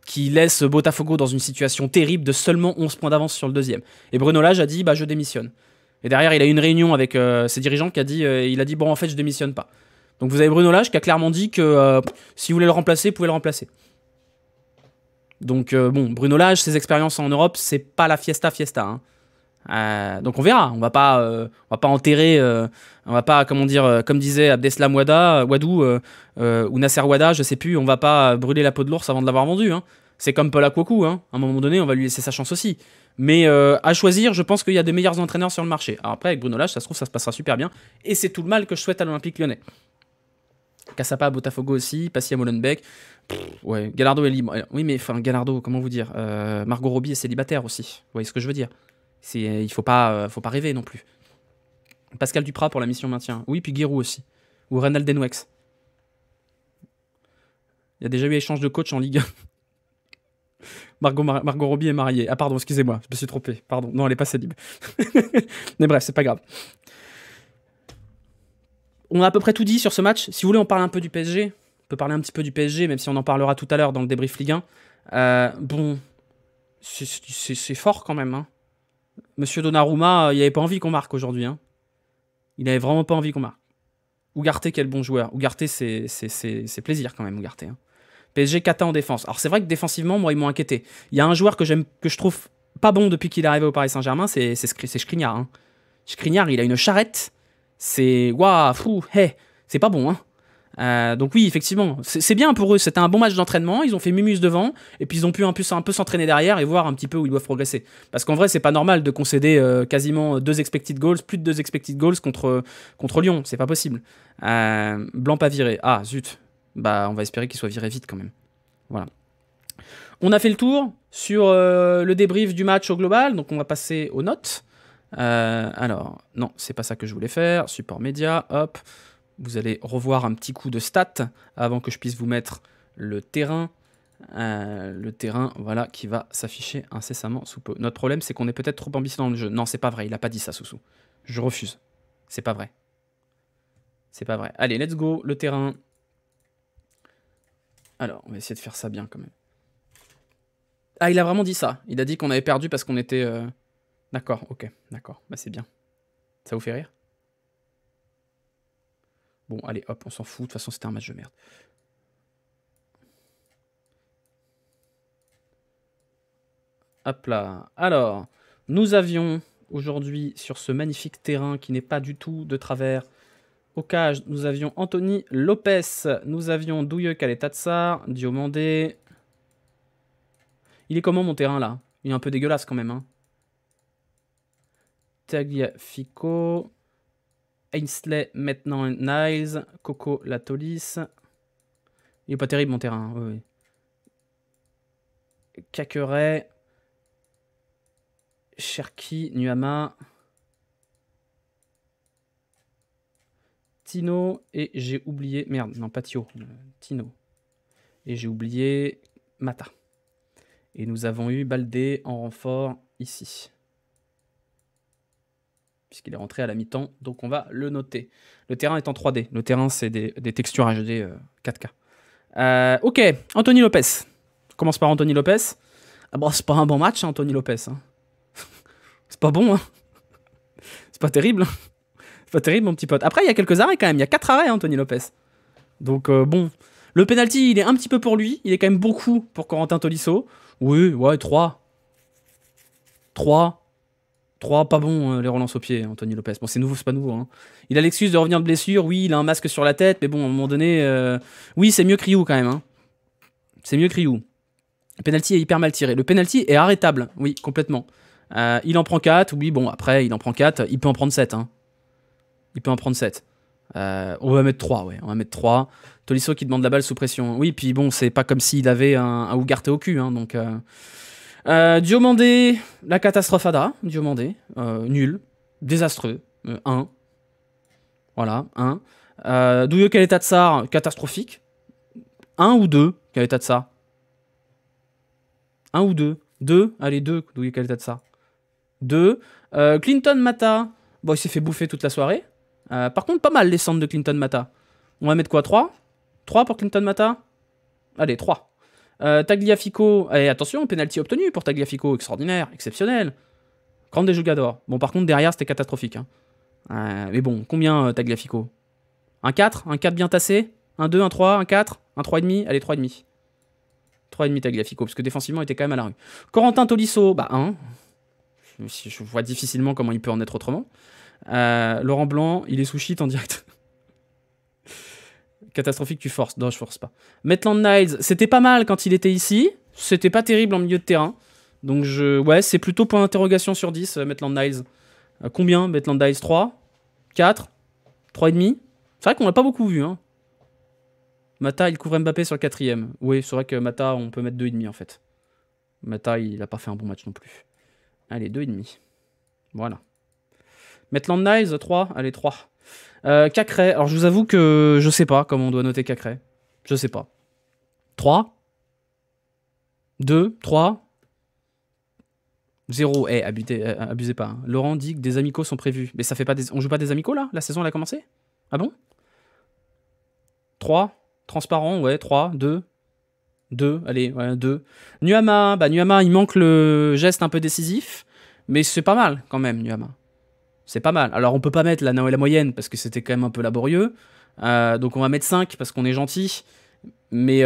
qui laisse Botafogo dans une situation terrible de seulement 11 points d'avance sur le deuxième. Et Bruno Lage a dit, bah je démissionne. Et derrière, il a eu une réunion avec ses dirigeants qui a dit, il a dit, bon en fait je démissionne pas. Donc vous avez Bruno Lage qui a clairement dit que si vous voulez le remplacer, vous pouvez le remplacer. Donc bon, Bruno Lage, ses expériences en Europe, c'est pas la fiesta. Hein. Donc on verra, on va pas enterrer, on va pas, comment dire, comme disait Abdeslam Wadou ou Nasser Wada, je sais plus, on va pas brûler la peau de l'ours avant de l'avoir vendu. Hein. C'est comme Paul Akwoku, hein. À un moment donné, on va lui laisser sa chance aussi. Mais à choisir, je pense qu'il y a des meilleurs entraîneurs sur le marché. Alors après, avec Bruno Lage, ça se trouve, ça se passera super bien. Et c'est tout le mal que je souhaite à l'Olympique Lyonnais. Cassapa à Botafogo aussi, Passi à Molenbeek. Ouais, Gallardo est libre. Oui, mais enfin, Gallardo, comment vous dire, Margot Robbie est célibataire aussi. Vous voyez ce que je veux dire? Il faut pas rêver non plus. Pascal Duprat pour la mission maintien. Oui, puis Giroud aussi. Ou Reynald Denwex. Il y a déjà eu échange de coach en Ligue 1. Margot Robbie est mariée. Ah pardon, excusez-moi, je me suis trompé. Pardon, non, elle est pas célib. Mais bref, c'est pas grave. On a à peu près tout dit sur ce match. Si vous voulez, on parle un peu du PSG. On peut parler un petit peu du PSG, même si on en parlera tout à l'heure dans le débrief Ligue 1. Bon, c'est fort quand même. Hein. Monsieur Donnarumma, il avait pas envie qu'on marque aujourd'hui. Hein. Il avait vraiment pas envie qu'on marque. Ugarte, quel bon joueur. Ugarte, c'est plaisir quand même, Ugarte. Hein. PSG Kata en défense. Alors c'est vrai que défensivement, moi, ils m'ont inquiété. Il y a un joueur que je trouve pas bon depuis qu'il est arrivé au Paris Saint-Germain, c'est Skriniar. Hein. Skriniar, il a une charrette. C'est... Waouh, fou, hey, c'est pas bon, hein. Donc oui, effectivement, c'est bien pour eux. C'était un bon match d'entraînement. Ils ont fait Mumus devant, et puis ils ont pu un peu s'entraîner derrière et voir un petit peu où ils doivent progresser. Parce qu'en vrai, c'est pas normal de concéder quasiment 2 expected goals, plus de 2 expected goals contre Lyon. C'est pas possible. Blanc pas viré. Ah zut. Bah, on va espérer qu'il soit viré vite quand même. Voilà. On a fait le tour sur le débrief du match au global, donc on va passer aux notes. Alors, non, c'est pas ça que je voulais faire. Support média, hop. Vous allez revoir un petit coup de stats avant que je puisse vous mettre le terrain. Voilà, qui va s'afficher incessamment sous peu. Notre problème, c'est qu'on est peut-être trop ambitieux dans le jeu. Non, c'est pas vrai, il a pas dit ça, Soussou. Je refuse. C'est pas vrai. C'est pas vrai. Allez, let's go, le terrain. Alors, on va essayer de faire ça bien quand même. Ah, il a vraiment dit ça. Il a dit qu'on avait perdu parce qu'on était... D'accord, ok, d'accord. Bah c'est bien. Ça vous fait rire? Bon, allez, hop, on s'en fout. De toute façon, c'était un match de merde. Hop là. Alors, nous avions aujourd'hui sur ce magnifique terrain qui n'est pas du tout de travers au cage, nous avions Anthony Lopez, nous avions Douye Kaletatsar, Diomandé. Il est comment mon terrain là? Il est un peu dégueulasse quand même. Hein. Tagliafico, Ainsley maintenant Niles, Coco Latolis. Il est pas terrible mon terrain. Hein. Oui. Kakeret, Cherki, Nuama, Tino et j'ai oublié... Merde, non pas Tio, Tino. Et j'ai oublié Mata. Et nous avons eu Baldé en renfort ici. Puisqu'il est rentré à la mi-temps, donc on va le noter. Le terrain est en 3D. Le terrain, c'est des textures HD 4K. Ok, Anthony Lopez. On commence par Anthony Lopez. Ah bon, c'est pas un bon match, hein, Anthony Lopez. Hein. C'est pas bon, hein. C'est pas terrible. C'est pas terrible, mon petit pote. Après, il y a quelques arrêts quand même. Il y a 4 arrêts, Anthony Lopez. Donc, bon. Le penalty, il est un petit peu pour lui. Il est quand même beaucoup pour Corentin Tolisso. Oui, ouais, 3. 3, pas bon, les relances au pied, Anthony Lopez. Bon, c'est nouveau, c'est pas nouveau. Hein. Il a l'excuse de revenir de blessure. Oui, il a un masque sur la tête. Mais bon, à un moment donné... Oui, c'est mieux que Ryu quand même. Hein. C'est mieux que Ryu. Le penalty est hyper mal tiré. Le penalty est arrêtable. Oui, complètement. Il en prend 4. Oui, bon, après, il en prend 4. Il peut en prendre 7. Hein. Il peut en prendre 7. On va mettre 3, ouais. On va mettre 3. Tolisso qui demande la balle sous pression. Oui, puis bon, c'est pas comme s'il avait un Ugarte au cul. Hein, donc, Diomandé, la catastrophe Ada. Diomandé, nul. Désastreux. 1. Voilà, 1. Douye Kaletatsar, catastrophique. 1 ou 2, Kaletatsar. 1 ou 2. 2, allez, 2, Douye Kaletatsar. 2. Clinton Mata, bon, il s'est fait bouffer toute la soirée. Par contre, pas mal les centres de Clinton Mata. On va mettre quoi, 3 pour Clinton Mata. Allez, 3. Tagliafico, allez, attention, penalty obtenu pour Tagliafico, extraordinaire, exceptionnel. Grande des Jugador. Bon, par contre, derrière, c'était catastrophique. Hein. Mais bon, combien Tagliafico? Un 4? Un 4 bien tassé? Un 2, un 3, un 4? Un 3,5? Allez, 3,5. 3,5 Tagliafico, parce que défensivement, il était quand même à la rue. Corentin Tolisso, bah 1. Je vois difficilement comment il peut en être autrement. Laurent Blanc, il est sous shit en direct. Catastrophique, tu forces. Non, je force pas. Maitland Niles, c'était pas mal quand il était ici. C'était pas terrible en milieu de terrain. Donc, ouais, c'est plutôt point d'interrogation sur 10, Maitland Niles. Combien, Maitland Niles? 3? 4? 3,5? C'est vrai qu'on l'a pas beaucoup vu. Hein. Mata, il couvre Mbappé sur le 4ème. Oui, c'est vrai que Mata, on peut mettre 2,5 en fait. Mata, il a pas fait un bon match non plus. Allez, 2,5. Voilà. Maitland Niles, 3. Allez, 3. Cacré. Alors, je vous avoue que je sais pas comment on doit noter Cacré. Je sais pas. 3. 2. 3. 0. Eh, abusez pas. Hein. Laurent dit que des amicaux sont prévus. Mais ça fait pas des... On joue pas des amicaux, là? La saison, elle a commencé? Ah bon? 3. Transparent, ouais. 3. 2. 2. Allez, ouais, 2. Nuama. Bah, Nuama, il manque le geste un peu décisif. Mais c'est pas mal quand même, Nuama. C'est pas mal. Alors on peut pas mettre la moyenne parce que c'était quand même un peu laborieux. Donc on va mettre 5 parce qu'on est gentil. Mais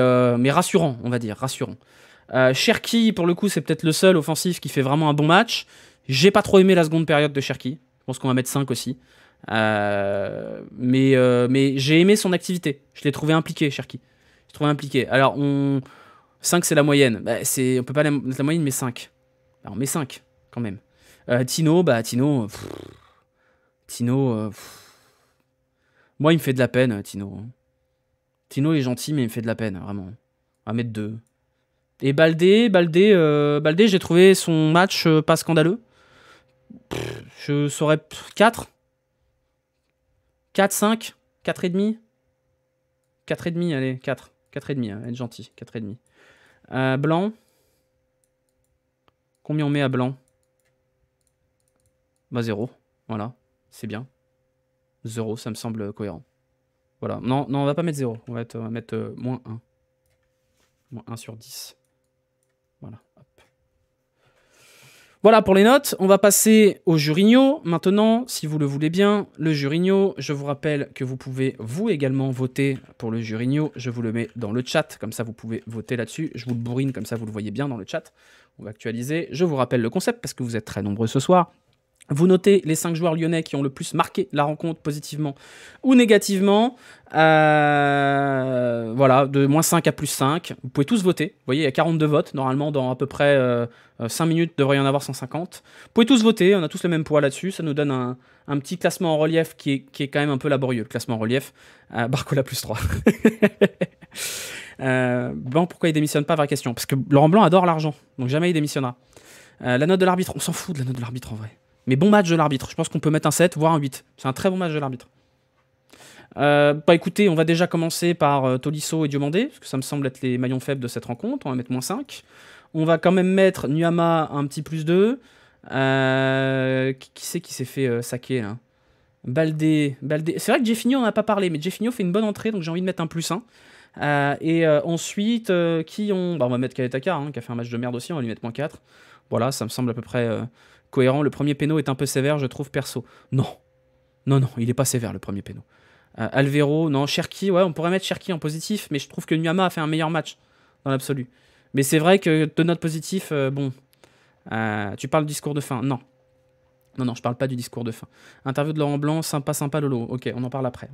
rassurant, on va dire, rassurant. Cherki, pour le coup, c'est peut-être le seul offensif qui fait vraiment un bon match. J'ai pas trop aimé la seconde période de Cherki. Je pense qu'on va mettre 5 aussi. Mais j'ai aimé son activité. Je l'ai trouvé impliqué, Cherki. Je l'ai trouvé impliqué. Alors, 5, c'est la moyenne. Bah, on peut pas mettre la moyenne, mais 5. Alors, on met 5, quand même. Tino, Tino, moi, il me fait de la peine, Tino. Tino est gentil, mais il me fait de la peine, vraiment. On va mettre 2. Et Baldé, j'ai trouvé son match pas scandaleux. Je saurais 4. 4, 5, 4,5. 4,5, allez, 4. 4,5, hein, être gentil, 4,5. Blanc. Combien on met à Blanc? Bah 0, voilà, c'est bien. 0, ça me semble cohérent. Voilà, non, on va pas mettre 0, on va mettre moins 1. Moins 1 sur 10. Voilà, hop. Voilà pour les notes, on va passer au Jurigno. Maintenant, si vous le voulez bien, le Jurigno, je vous rappelle que vous pouvez vous également voter pour le Jurigno. Je vous le mets dans le chat, comme ça vous pouvez voter là-dessus. Je vous le bourrine, comme ça vous le voyez bien dans le chat. On va actualiser. Je vous rappelle le concept, parce que vous êtes très nombreux ce soir. Vous notez les 5 joueurs lyonnais qui ont le plus marqué la rencontre positivement ou négativement. Voilà, de moins 5 à plus 5. Vous pouvez tous voter. Vous voyez, il y a 42 votes. Normalement, dans à peu près 5 minutes, il devrait y en avoir 150. Vous pouvez tous voter. On a tous le même poids là-dessus. Ça nous donne un petit classement en relief qui est quand même un peu laborieux. Le classement en relief. Barcola plus 3. Bon, pourquoi il démissionne pas? Vraie question. Parce que Laurent Blanc adore l'argent. Donc jamais il démissionnera. La note de l'arbitre. On s'en fout de la note de l'arbitre en vrai. Mais bon match de l'arbitre. Je pense qu'on peut mettre un 7, voire un 8. C'est un très bon match de l'arbitre. Bah écoutez, on va déjà commencer par Tolisso et Diomandé, parce que ça me semble être les maillons faibles de cette rencontre. On va mettre moins 5. On va quand même mettre Nuama un petit plus 2. Qui c'est qui s'est fait saquer là? Baldé. C'est vrai que Jeffinho, on n'a pas parlé, mais Jeffinho fait une bonne entrée, donc j'ai envie de mettre un plus 1. Ensuite, bah, on va mettre Kaletaka, hein, qui a fait un match de merde aussi, on va lui mettre moins 4. Voilà, ça me semble à peu près cohérent. Le premier péno est un peu sévère, je trouve, perso. Non, il est pas sévère, le premier péno. Alvero, non, Cherki, ouais, on pourrait mettre Cherki en positif, mais je trouve que Nuama a fait un meilleur match, dans l'absolu. Mais c'est vrai que de note positif, bon, tu parles du discours de fin, non. Non, je parle pas du discours de fin. Interview de Laurent Blanc, sympa, Lolo. Ok, on en parle après.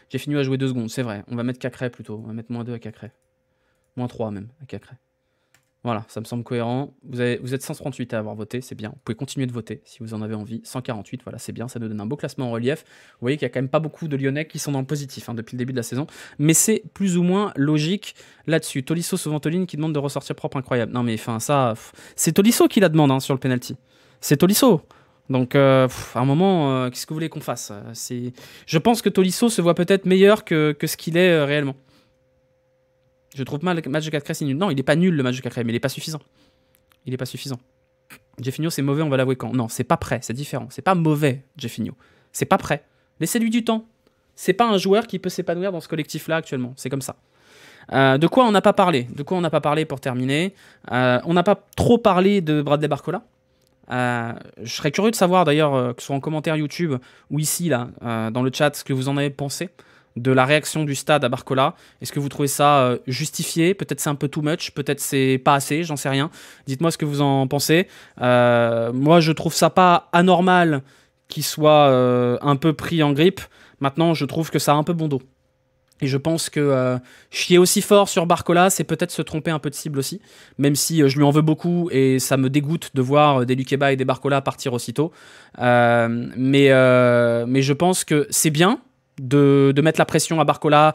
J'ai fini à jouer 2 secondes, c'est vrai. On va mettre Cacré plutôt. On va mettre moins 2 à Cacré. Moins 3 même à Cacré. Voilà, ça me semble cohérent. Vous êtes 138 à avoir voté, c'est bien. Vous pouvez continuer de voter si vous en avez envie. 148, voilà, c'est bien. Ça nous donne un beau classement en relief. Vous voyez qu'il y a quand même pas beaucoup de Lyonnais qui sont dans le positif depuis le début de la saison. Mais c'est plus ou moins logique là-dessus. Tolisso Sauventoline qui demande de ressortir propre, incroyable. Non mais enfin ça, c'est Tolisso qui la demande sur le penalty. C'est Tolisso. Donc à un moment, qu'est-ce que vous voulez qu'on fasse? Je pense que Tolisso se voit peut-être meilleur que ce qu'il est réellement. Je trouve mal le match de 4 c'est nul. Non, il est pas nul le match de 4 mais il est pas suffisant. Jeffinho, c'est mauvais, on va l'avouer quand. Non, c'est pas prêt, c'est différent. C'est pas mauvais, Jeffinho. C'est pas prêt. Laissez-lui du temps. C'est pas un joueur qui peut s'épanouir dans ce collectif-là actuellement. C'est comme ça. De quoi on n'a pas parlé pour terminer? On n'a pas trop parlé de Bradley Barcola. Je serais curieux de savoir d'ailleurs, que ce soit en commentaire YouTube ou ici, là, dans le chat, ce que vous en avez pensé de la réaction du stade à Barcola. Est-ce que vous trouvez ça justifié? Peut-être c'est un peu too much, peut-être c'est pas assez, j'en sais rien. Dites-moi ce que vous en pensez. Moi, je trouve ça pas anormal qu'il soit un peu pris en grippe. Maintenant, je trouve que ça a un peu bon dos. Et je pense que chier aussi fort sur Barcola, c'est peut-être se tromper un peu de cible aussi, même si je lui en veux beaucoup et ça me dégoûte de voir des Lukeba et des Barcola partir aussitôt. Mais je pense que c'est bien de mettre la pression à Barcola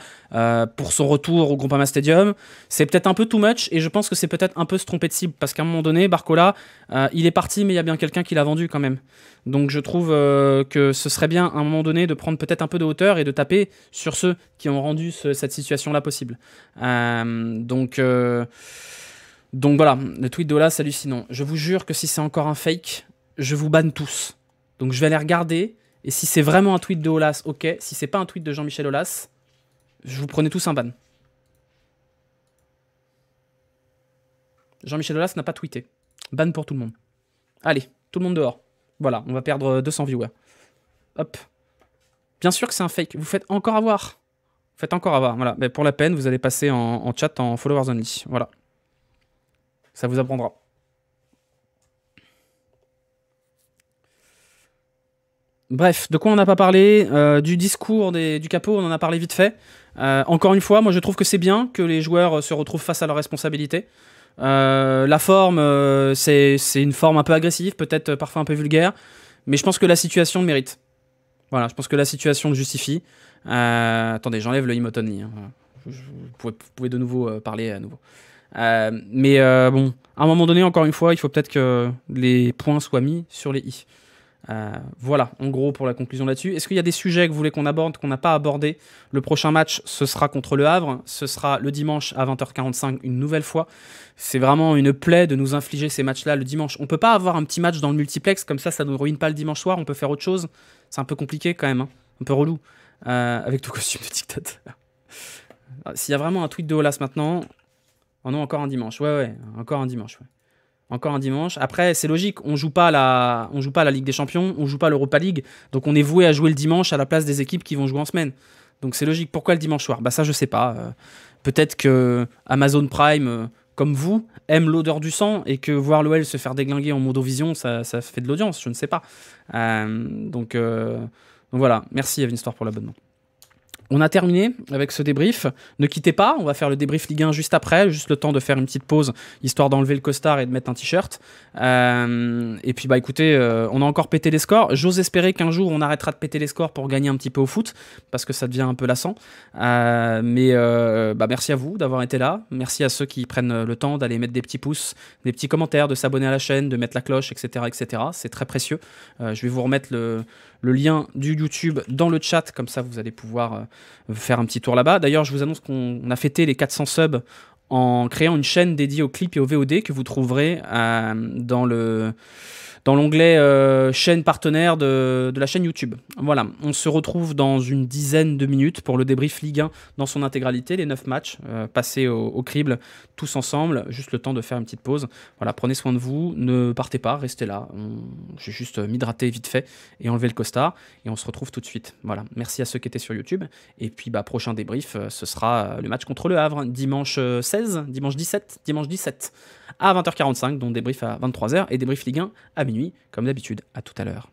pour son retour au Groupama Stadium. C'est peut-être un peu too much et je pense que c'est peut-être un peu se tromper de cible parce qu'à un moment donné, Barcola, il est parti mais il y a bien quelqu'un qui l'a vendu quand même. Donc je trouve que ce serait bien à un moment donné de prendre peut-être un peu de hauteur et de taper sur ceux qui ont rendu cette situation-là possible. Donc voilà, le tweet d'Olas, c'est hallucinant. Je vous jure que si c'est encore un fake, je vous banne tous. Donc je vais aller regarder. Et si c'est vraiment un tweet de Olas, ok. Si c'est pas un tweet de Jean-Michel Aulas, je vous prenez tous un ban. Jean-Michel Aulas n'a pas tweeté. Ban pour tout le monde. Allez. Tout le monde dehors. Voilà, on va perdre 200 viewers. Hop. Bien sûr que c'est un fake. Vous faites encore avoir. Vous faites encore avoir. Voilà. Mais pour la peine, vous allez passer en chat en followers only. Voilà. Ça vous apprendra. Bref, de quoi on n'a pas parlé? Du discours du capot, on en a parlé vite fait. Encore une fois, moi je trouve que c'est bien que les joueurs se retrouvent face à leurs responsabilités. La forme, c'est une forme un peu agressive, peut-être parfois un peu vulgaire, mais je pense que la situation le mérite. Voilà, je pense que la situation le justifie. Attendez, j'enlève le emote only. Hein. Vous pouvez de nouveau parler à nouveau. Mais bon, à un moment donné, encore une fois, il faut peut-être que les points soient mis sur les i. Voilà, en gros, pour la conclusion là-dessus. Est-ce qu'il y a des sujets que vous voulez qu'on aborde, qu'on n'a pas abordé? Le prochain match, ce sera contre le Havre. Ce sera le dimanche à 20h45, une nouvelle fois. C'est vraiment une plaie de nous infliger ces matchs-là le dimanche. On peut pas avoir un petit match dans le multiplex, comme ça ne ruine pas le dimanche soir. On peut faire autre chose. C'est un peu compliqué quand même, hein. Un peu relou. Avec tout costume de dictateur. S'il y a vraiment un tweet de Olas maintenant... Oh non, encore un dimanche. Ouais, encore un dimanche, ouais. Encore un dimanche. Après, c'est logique, on joue pas la Ligue des Champions, on joue pas l'Europa League, donc on est voué à jouer le dimanche à la place des équipes qui vont jouer en semaine. Donc c'est logique. Pourquoi le dimanche soir? Bah ça, je sais pas. Peut-être que Amazon Prime, comme vous, aime l'odeur du sang et que voir l'OL se faire déglinguer en Mondovision, ça fait de l'audience, je ne sais pas. Donc voilà. Merci Evan Store pour l'abonnement. On a terminé avec ce débrief. Ne quittez pas, on va faire le débrief Ligue 1 juste après, juste le temps de faire une petite pause, histoire d'enlever le costard et de mettre un t-shirt. Et puis bah écoutez, on a encore pété les scores. J'ose espérer qu'un jour on arrêtera de péter les scores pour gagner un petit peu au foot, parce que ça devient un peu lassant. Mais merci à vous d'avoir été là. Merci à ceux qui prennent le temps d'aller mettre des petits pouces, des petits commentaires, de s'abonner à la chaîne, de mettre la cloche, etc. etc. C'est très précieux. Je vais vous remettre le lien du YouTube dans le chat, comme ça vous allez pouvoir faire un petit tour là-bas. D'ailleurs, je vous annonce qu'on a fêté les 400 subs en créant une chaîne dédiée aux clips et aux VOD que vous trouverez dans l'onglet chaîne partenaire de la chaîne YouTube. Voilà, on se retrouve dans une dizaine de minutes pour le débrief Ligue 1 dans son intégralité, les 9 matchs passés au crible, tous ensemble, juste le temps de faire une petite pause. Voilà, prenez soin de vous, ne partez pas, restez là. J'ai juste m'hydrater vite fait et enlever le costard, et on se retrouve tout de suite. Voilà, merci à ceux qui étaient sur YouTube, et puis prochain débrief, ce sera le match contre le Havre, dimanche 16, dimanche 17, à 20h45, donc débrief à 23h, et débrief Ligue 1 à minuit, comme d'habitude. À tout à l'heure.